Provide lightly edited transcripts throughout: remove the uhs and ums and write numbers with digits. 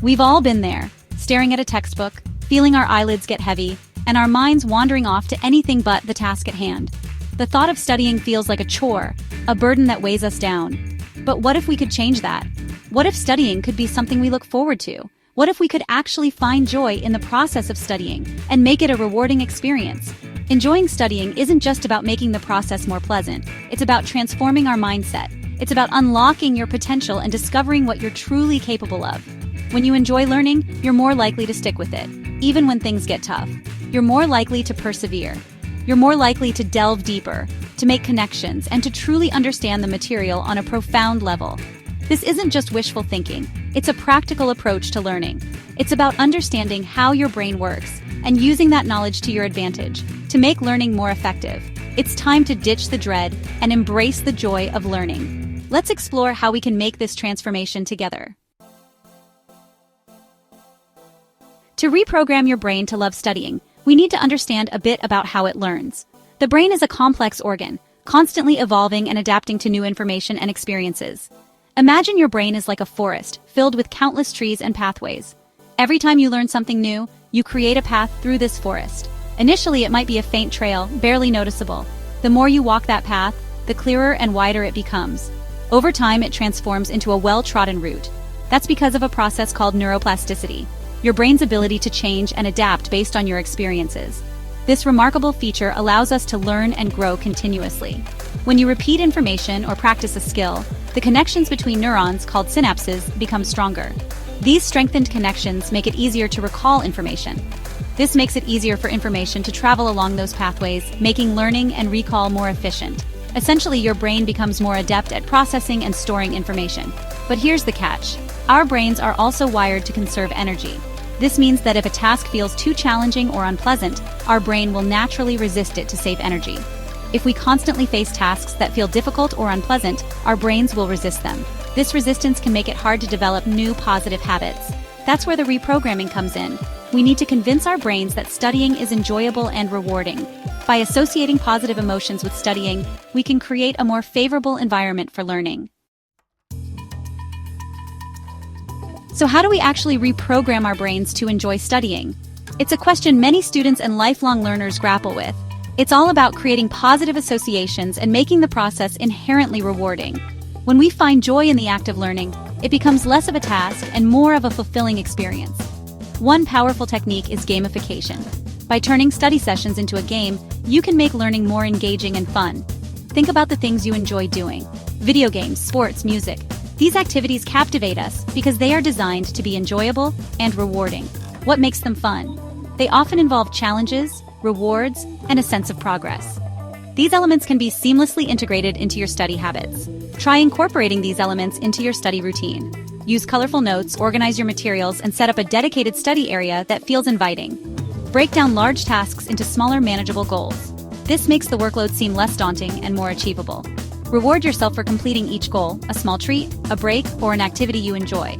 We've all been there, staring at a textbook, feeling our eyelids get heavy, and our minds wandering off to anything but the task at hand. The thought of studying feels like a chore, a burden that weighs us down. But what if we could change that? What if studying could be something we look forward to? What if we could actually find joy in the process of studying and make it a rewarding experience? Enjoying studying isn't just about making the process more pleasant. It's about transforming our mindset. It's about unlocking your potential and discovering what you're truly capable of. When you enjoy learning, you're more likely to stick with it, even when things get tough. You're more likely to persevere. You're more likely to delve deeper, to make connections, and to truly understand the material on a profound level. This isn't just wishful thinking. It's a practical approach to learning. It's about understanding how your brain works and using that knowledge to your advantage to make learning more effective. It's time to ditch the dread and embrace the joy of learning. Let's explore how we can make this transformation together. To reprogram your brain to love studying, we need to understand a bit about how it learns. The brain is a complex organ, constantly evolving and adapting to new information and experiences. Imagine your brain is like a forest, filled with countless trees and pathways. Every time you learn something new, you create a path through this forest. Initially, it might be a faint trail, barely noticeable. The more you walk that path, the clearer and wider it becomes. Over time, it transforms into a well-trodden route. That's because of a process called neuroplasticity, your brain's ability to change and adapt based on your experiences. This remarkable feature allows us to learn and grow continuously. When you repeat information or practice a skill, the connections between neurons, called synapses, become stronger. These strengthened connections make it easier to recall information. This makes it easier for information to travel along those pathways, making learning and recall more efficient. Essentially, your brain becomes more adept at processing and storing information. But here's the catch. Our brains are also wired to conserve energy. This means that if a task feels too challenging or unpleasant, our brain will naturally resist it to save energy. If we constantly face tasks that feel difficult or unpleasant, our brains will resist them. This resistance can make it hard to develop new positive habits. That's where the reprogramming comes in. We need to convince our brains that studying is enjoyable and rewarding. By associating positive emotions with studying, we can create a more favorable environment for learning. So how do we actually reprogram our brains to enjoy studying? It's a question many students and lifelong learners grapple with. It's all about creating positive associations and making the process inherently rewarding. When we find joy in the act of learning, it becomes less of a task and more of a fulfilling experience. One powerful technique is gamification. By turning study sessions into a game, you can make learning more engaging and fun. Think about the things you enjoy doing: video games, sports, music. These activities captivate us because they are designed to be enjoyable and rewarding. What makes them fun? They often involve challenges, rewards, and a sense of progress. These elements can be seamlessly integrated into your study habits. Try incorporating these elements into your study routine. Use colorful notes, organize your materials, and set up a dedicated study area that feels inviting. Break down large tasks into smaller, manageable goals. This makes the workload seem less daunting and more achievable. Reward yourself for completing each goal, a small treat, a break, or an activity you enjoy.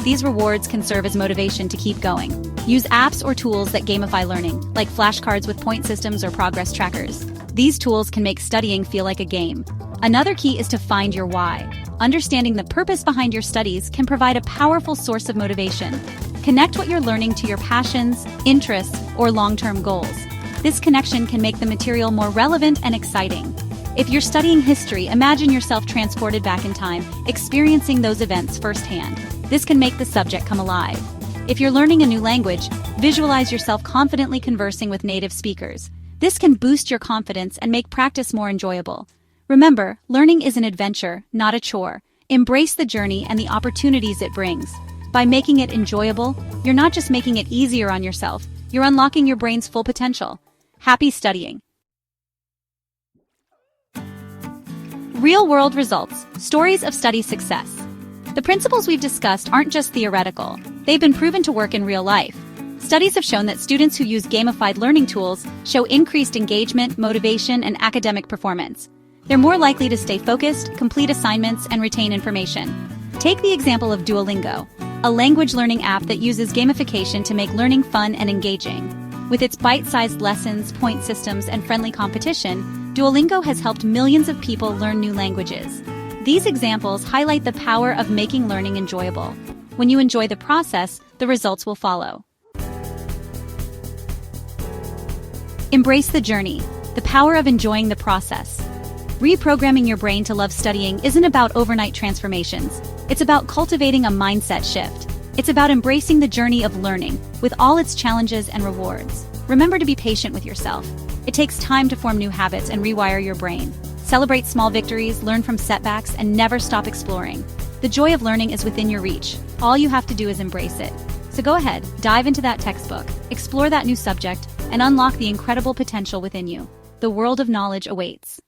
These rewards can serve as motivation to keep going. Use apps or tools that gamify learning, like flashcards with point systems or progress trackers. These tools can make studying feel like a game. Another key is to find your why. Understanding the purpose behind your studies can provide a powerful source of motivation. Connect what you're learning to your passions, interests, or long-term goals. This connection can make the material more relevant and exciting. If you're studying history, imagine yourself transported back in time, experiencing those events firsthand. This can make the subject come alive. If you're learning a new language, visualize yourself confidently conversing with native speakers. This can boost your confidence and make practice more enjoyable. Remember, learning is an adventure, not a chore. Embrace the journey and the opportunities it brings. By making it enjoyable, you're not just making it easier on yourself, you're unlocking your brain's full potential. Happy studying! Real-world results, stories of study success. The principles we've discussed aren't just theoretical. They've been proven to work in real life. Studies have shown that students who use gamified learning tools show increased engagement, motivation, and academic performance. They're more likely to stay focused, complete assignments, and retain information. Take the example of Duolingo, a language learning app that uses gamification to make learning fun and engaging. With its bite-sized lessons, point systems, and friendly competition, Duolingo has helped millions of people learn new languages. These examples highlight the power of making learning enjoyable. When you enjoy the process, the results will follow. Embrace the journey, the power of enjoying the process. Reprogramming your brain to love studying isn't about overnight transformations. It's about cultivating a mindset shift. It's about embracing the journey of learning, with all its challenges and rewards. Remember to be patient with yourself. It takes time to form new habits and rewire your brain. Celebrate small victories, learn from setbacks, and never stop exploring. The joy of learning is within your reach. All you have to do is embrace it. So go ahead, dive into that textbook, explore that new subject, and unlock the incredible potential within you. The world of knowledge awaits.